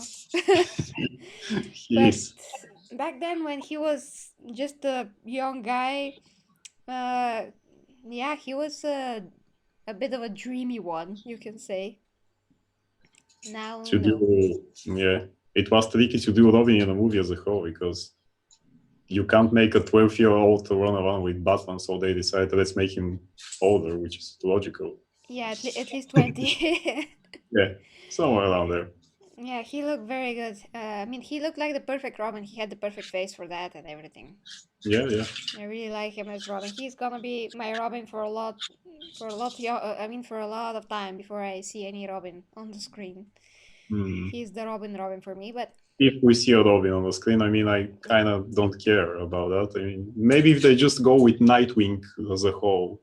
He But is. back then, when he was just a young guy, yeah, he was a bit of a dreamy one, you can say. Now, Yeah, it was tricky to do Robin in a movie as a whole, because you can't make a 12-year-old to run around with Batman, so they decided, let's make him older, which is logical. Yeah, at least 20. Yeah, somewhere around there. Yeah, he looked very good. I mean, he looked like the perfect Robin. He had the perfect face for that and everything. Yeah. I really like him as Robin. He's gonna be my Robin for a lot of time before I see any Robin on the screen. He's the Robin for me. But if we see a Robin on the screen, I mean, I kind of don't care about that. I mean, maybe if they just go with Nightwing as a whole,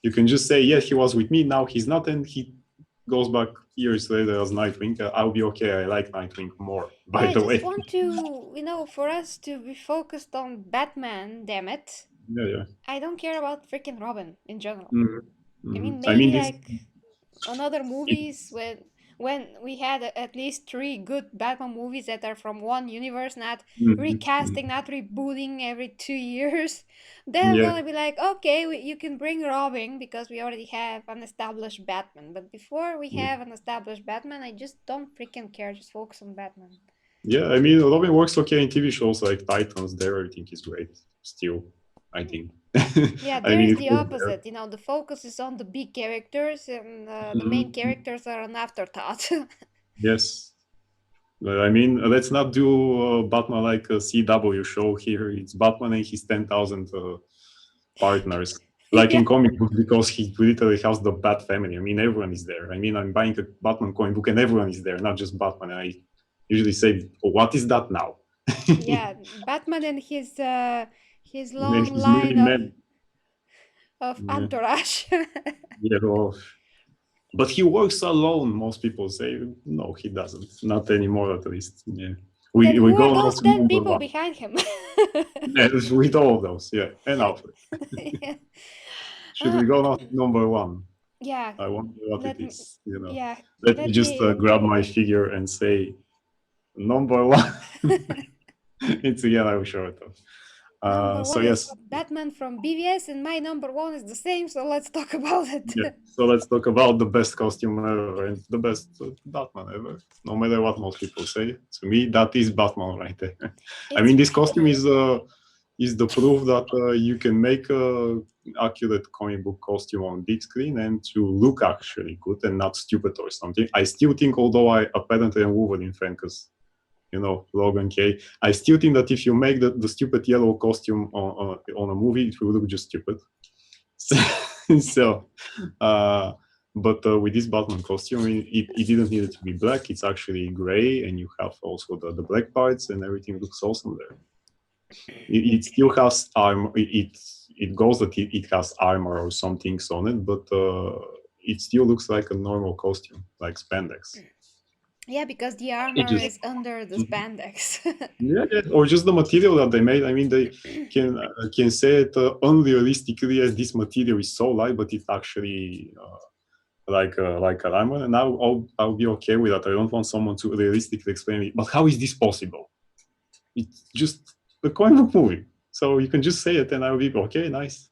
you can just say, yeah, he was with me, now he's not, and he goes back years later as Nightwing. I'll be okay. I like Nightwing more, by the way. I just want to, for us to be focused on Batman, damn it. Yeah. I don't care about freaking Robin in general. Mm-hmm. I mean, maybe like on other movies when when we had at least 3 good Batman movies that are from one universe, not Mhm, recasting, mhm. not rebooting every 2 years, then I'm Yeah, gonna be like, okay, you can bring Robin because we already have an established Batman. But before we yeah. have an established Batman, I just don't freaking care. Just focus on Batman. Yeah, I mean, Robin works okay in TV shows like Titans. There, everything is great. Still, I think. Yeah, I there mean, is it the was there. opposite. The focus is on the big characters, and the main Mhm. characters are an afterthought. Yes. I mean, let's not do Batman like a CW show here. It's Batman and his 10,000 partners. Like Yeah, in comic book, because he literally has the Bat family. I mean, everyone is there. I mean, I'm buying a Batman comic book and everyone is there, not just Batman. And I usually say, oh, what is that now? yeah, Batman and his And long his line many men. of Yeah, entourage. yeah, well, but he works alone. Most people say no, he doesn't. Not anymore, at least. Yeah, Then we who are go now those to 10 number people one. behind him? Yeah, with all of those. Yeah, and Alfred. Yeah. Should Uh, we go now to number one? yeah, I wonder what it let me, is. You know, yeah, let me let just me. grab my figure and say number one. It's again. I will show it off. Number So one is yes, Batman from BVS, and my number one is the same, so let's talk about it. yeah. So let's talk about the best costume ever and the best Batman ever. No matter what most people say, to me that is Batman right there. I It's mean, this costume Batman. is the proof that you can make a accurate comic book costume on big screen and to look actually good and not stupid or something. I still think, although I apparently am Wolverine fan, because Logan K. I still think that if you make the stupid yellow costume on a movie, it will look just stupid. So, uh, but with this Batman costume, it didn't need it to be black. It's actually gray, and you have also the black parts, and everything looks awesome there. It still has armor. It goes that it has armor or some things on it, but it still looks like a normal costume, like spandex. Yeah, because the It armor just is under the spandex. Yeah, yeah, or just the material that they made. I mean, they can say it unrealistically as this material is so light, but it's actually like a diamond, and I'll be okay with that. I don't want someone to realistically explain it. But how is this possible? It's just a comic book movie, so you can just say it, and I'll be okay. Nice,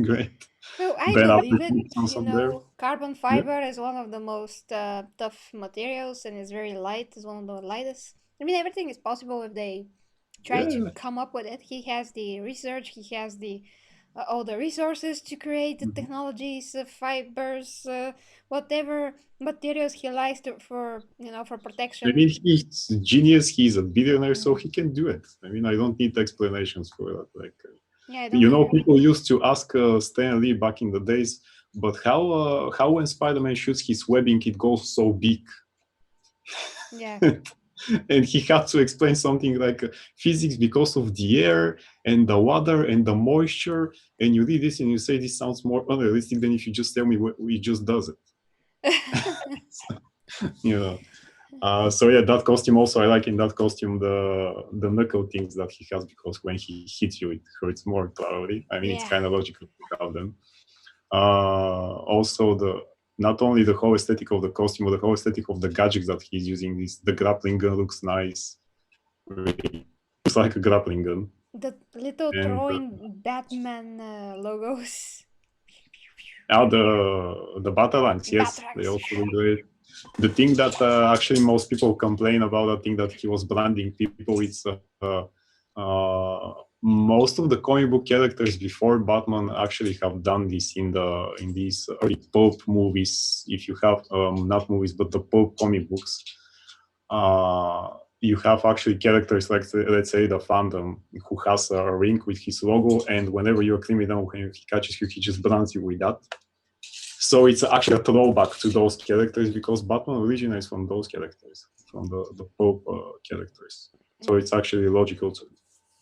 great. Well, I Ben believe Affleck it. Samson there. Carbon Yeah. fiber is one of the most tough materials and is very light. It's one of the lightest. I mean, everything is possible if they try to Yeah. come up with it. He has the research, he has the all the resources to create the Mhm. technologies, fibers, whatever materials he likes for I protection. mean, he's a genius. He's a billionaire, so Mm. he can do it. I mean, I don't need explanations for that. Like, Yeah, I don't either. people used to ask Stan Lee back in the days, but how when Spider-Man shoots his webbing, it goes so big, Yeah. and he had to explain something like physics because of the air and the water and the moisture. And you read this and you say this sounds more unrealistic than if you just tell me he just does it. You know. So yeah, that costume also I like in that costume the knuckle things that he has because when he hits you it hurts more probably. I mean it's Yeah. kind of logical to have them. Also the not only the whole aesthetic of the costume, but the whole aesthetic of the gadgets that he's using. The grappling gun looks nice. Really looks like a grappling gun. The little And throwing Batman logos. the battle lines, yes, they Batrax. also look great. The thing that actually most people complain about, I think that he was branding people, it's most of the comic book characters before Batman actually have done this in these early pulp movies. If you have not movies but the pulp comic books, you have actually characters like let's say the Phantom who has a ring with his logo, and whenever you're a criminal, when he catches you, he just brands you with that. So it's actually a throwback to those characters because Batman originates from those characters, from the pulp characters. So Mm. it's actually logical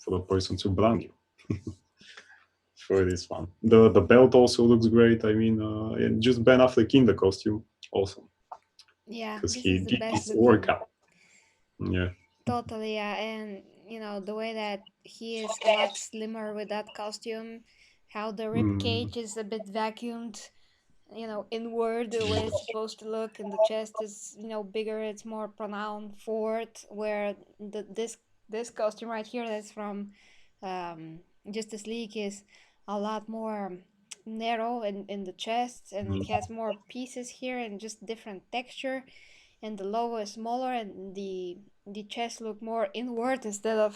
for the person to brand you for this one. The belt also looks great. I mean, and just Ben Affleck in the costume, awesome, Yeah, because this he is the did best his looking. workout. Yeah. Totally, yeah. And the way that he is a lot slimmer with that costume, how the rib Mm. cage is a bit vacuumed. inward the way it's supposed to look, and the chest is bigger. It's more pronounced forward. Where this costume right here, that's from Justice League, is a lot more narrow in the chest, and it has more pieces here and just different texture. And the logo is smaller, and the chest look more inward instead of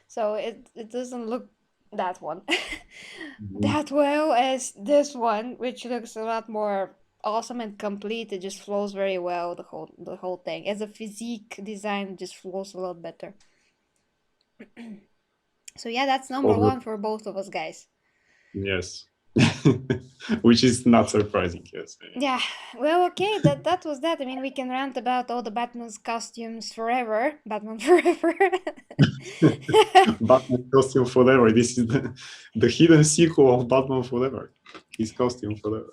so it doesn't look that one that well as this one, which looks a lot more awesome and complete. It just flows very well, the whole thing. As a physique design, it just flows a lot better. So yeah, that's number one for both of us, guys. Yes. Which is not surprising, yes. Yeah, well, okay, that was that. I mean, we can rant about all the Batman's costumes forever. Batman forever. Batman costume forever. This is the hidden sequel of Batman Forever. His costume forever.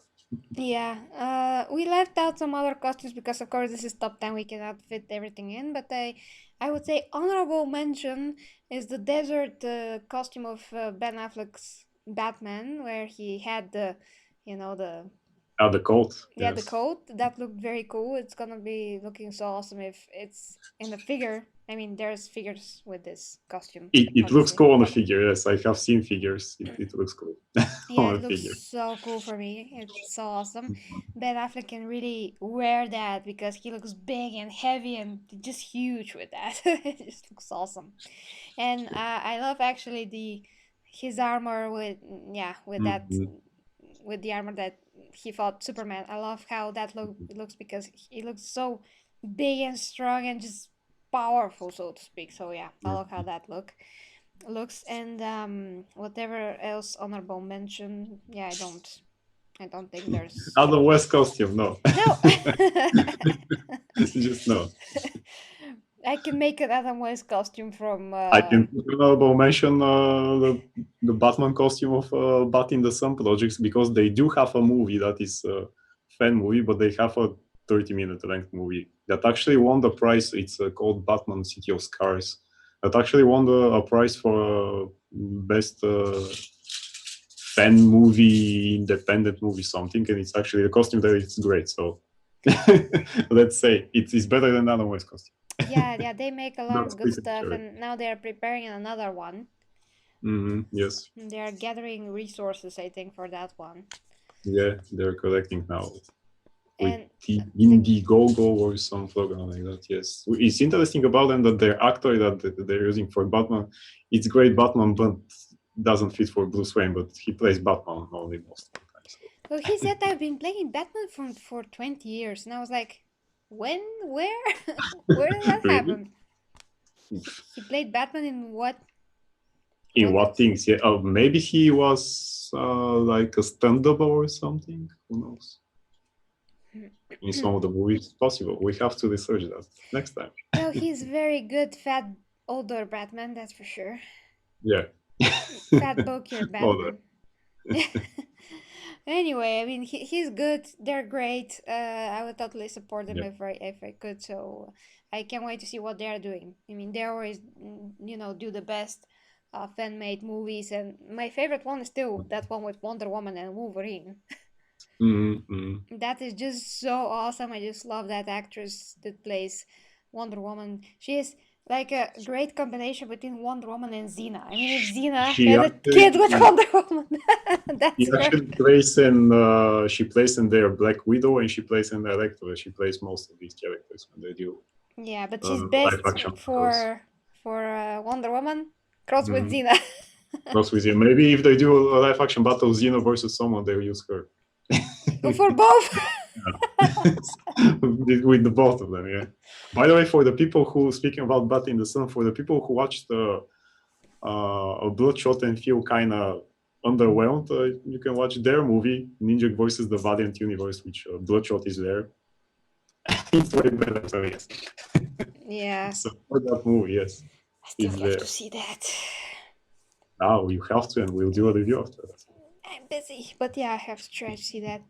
Yeah, we left out some other costumes because, of course, this is top 10. We cannot fit everything in, but I would say honorable mention is the desert costume of Ben Affleck's Batman, where he had the coat. Yeah, yes. the coat. That looked very cool. It's gonna be looking so awesome if it's in the figure. I mean, there's figures with this costume. It looks cool on the figure, yes. I have seen figures. It looks cool. Yeah, it looks so cool for me. It's so awesome. Ben Affleck can really wear that because he looks big and heavy and just huge with that. It just looks awesome. And I love actually his armor with that with the armor that he fought Superman. I love how that looks because he looks so big and strong and just powerful, so to speak. So yeah, I love how that looks. And whatever else honorable mention, yeah, I don't think there's Adam West costume, no. No. Just no. I can make an Adam West costume from I can honorable mention the Batman costume of Bat in the Sun projects, because they do have a movie that is a fan movie, but they have a 30-minute length movie that actually won the prize. It's called Batman City of Scars. That actually won a prize for best fan movie, independent movie, something. And it's actually a costume that it's great. So let's say it's better than Adam West costume. Yeah, they make a lot of good stuff, and now they are preparing another one. Yes. They are gathering resources, I think, for that one. Yeah, they're collecting now. With Indiegogo or some program like that, yes. It's interesting about them that their actor that they're using for Batman, it's great Batman, but doesn't fit for Bruce Wayne, but he plays Batman only most of the time. So. Well, he said, I've been playing Batman for 20 years, and I was like, when? Where? Where did that happen? He played Batman in what? In what things? Yeah, maybe he was like a stand-double or something. Who knows? In some of the movies, it's possible. We have to research that next time. Well, he's very good, fat, older Batman, that's for sure. Yeah. Fat, bulkier Batman. Anyway, I mean, he's good. They're great. I would totally support them if I could. So I can't wait to see what they're doing. I mean, they always, do the best fan-made movies, and my favorite one is still that one with Wonder Woman and Wolverine. That is just so awesome. I just love that actress that plays Wonder Woman. She is like a great combination between Wonder Woman and Xena. I mean, if Xena had a kid with Wonder Woman, that's she actually plays in their Black Widow, and she plays in Electro. She plays most of these characters when they do. Yeah, but she's best for Wonder Woman. Cross with Xena. Cross with Xena. Maybe if they do a live action battle, Xena versus someone, they will use her. For both. With the both of them, yeah. By the way, for the people who, speaking about Bat in the Sun, for the people who watched Bloodshot and feel kind of underwhelmed, you can watch their movie, Ninja versus the Valiant Universe, which Bloodshot is there. It's way better, so yes. Yeah. So for that movie, yes. I still have to see that. Now you have to, and we'll do a review after that. I'm busy, but yeah, I have to try to see that.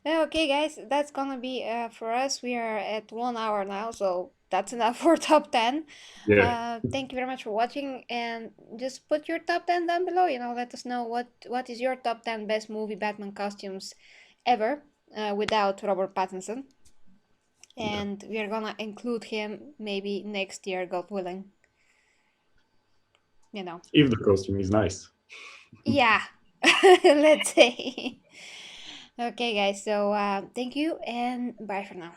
Well, okay, guys, that's gonna be for us. We are at 1 hour now, so that's enough for top 10. Yeah. Thank you very much for watching, and just put your top 10 down below. Let us know what is your top 10 best movie Batman costumes ever without Robert Pattinson. And we are gonna include him maybe next year, God willing. You know. If the costume is nice. Yeah, let's say. Okay, guys, so thank you and bye for now.